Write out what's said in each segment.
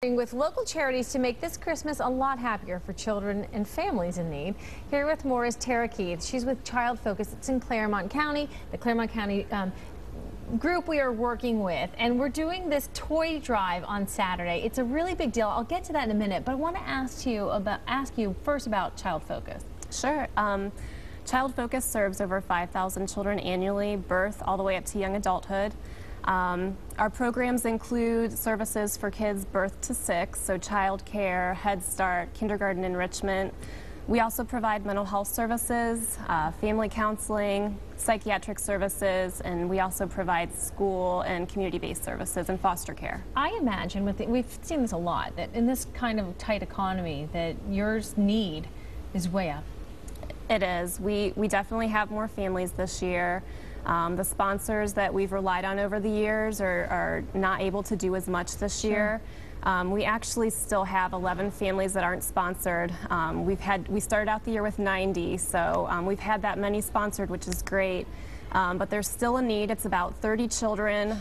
With local charities to make this Christmas a lot happier for children and families in need. Here with more is Tara Keith. She's with Child Focus. It's in Clermont County, the Clermont County group we are working with, and we're doing this toy drive on Saturday. It's a really big deal. I'll get to that in a minute, but I want to ask you first about Child Focus. Sure. Child Focus serves over 5,000 children annually, birth all the way up to young adulthood. Our programs include services for kids birth to 6, so child care, Head Start, kindergarten enrichment. We also provide mental health services, family counseling, psychiatric services, and we also provide school and community-based services and foster care. I imagine, we've seen this a lot, that in this kind of tight economy that your need is way up. It is. We definitely have more families this year. The sponsors that we've relied on over the years are not able to do as much this year. We actually still have 11 families that aren't sponsored. We started out the year with 90, so we've had that many sponsored, which is great. But there's still a need. It's about 30 children,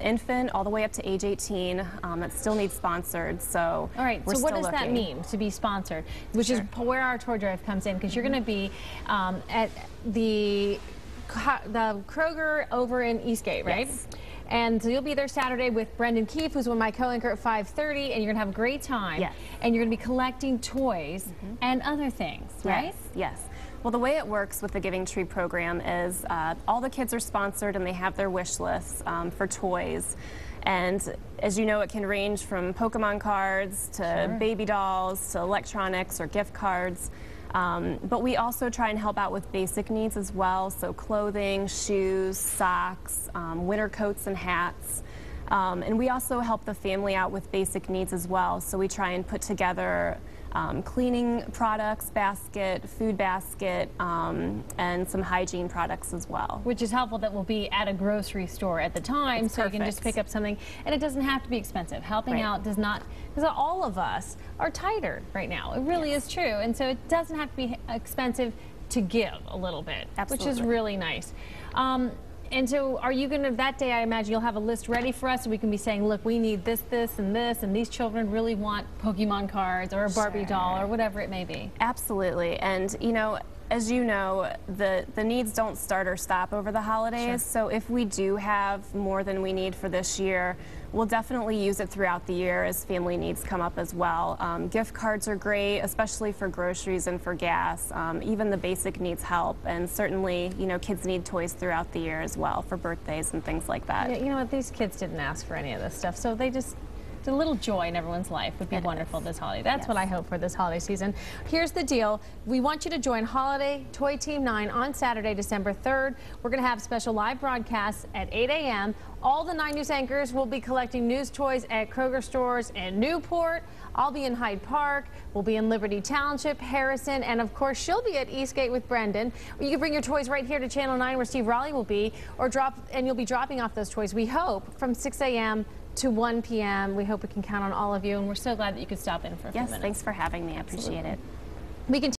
infant all the way up to age 18, that still need sponsored. So all right. So what does that mean to be sponsored? Which is where our toy drive comes in, because you're going to be at the Kroger over in Eastgate, right? Yes. And so you'll be there Saturday with Brendan Keefe, who's one of my co-anchor at 5:30, and you're going to have a great time. Yes. And you're going to be collecting toys and other things, right? Yes, yes. Well, the way it works with the Giving Tree program is all the kids are sponsored and they have their wish lists for toys. And as you know, it can range from Pokemon cards to baby dolls to electronics or gift cards. But we also try and help out with basic needs as well, so clothing, shoes, socks, winter coats and hats. And we also help the family out with basic needs as well, so we try and put together cleaning products basket, food basket, and some hygiene products as well. Which is helpful that we'll be at a grocery store at the time, so you can just pick up something, and it doesn't have to be expensive. Helping out does not, because all of us are tighter right now. It really is true, and so it doesn't have to be expensive to give a little bit, which is really nice. And so are you going to, that day I imagine you'll have a list ready for us, so we can be saying, look, we need this, this, and this, and these children really want Pokemon cards or a Barbie doll or whatever it may be. Absolutely. And you know, as you know, the needs don't start or stop over the holidays, so if we do have more than we need for this year, we'll definitely use it throughout the year as family needs come up as well. Gift cards are great, especially for groceries and for gas. Even the basic needs help, and certainly, you know, kids need toys throughout the year as well for birthdays and things like that. Yeah, you know what, these kids didn't ask for any of this stuff, so they just, a little joy in everyone's life would be wonderful this holiday. That's what I hope for this holiday season. Here's the deal. We want you to join Holiday Toy Team 9 on Saturday, December 3rd. We're going to have special live broadcasts at 8 a.m. All the 9 News anchors will be collecting news toys at Kroger stores in Newport. I'll be in Hyde Park. We'll be in Liberty Township, Harrison, and of course she'll be at Eastgate with Brendan. You can bring your toys right here to Channel 9 where Steve Raleigh will be, and you'll be dropping off those toys, we hope, from 6 a.m. to 1 p.m. We hope we can count on all of you, and we're so glad that you could stop in for a few minutes. Yes, thanks for having me. I appreciate it. We can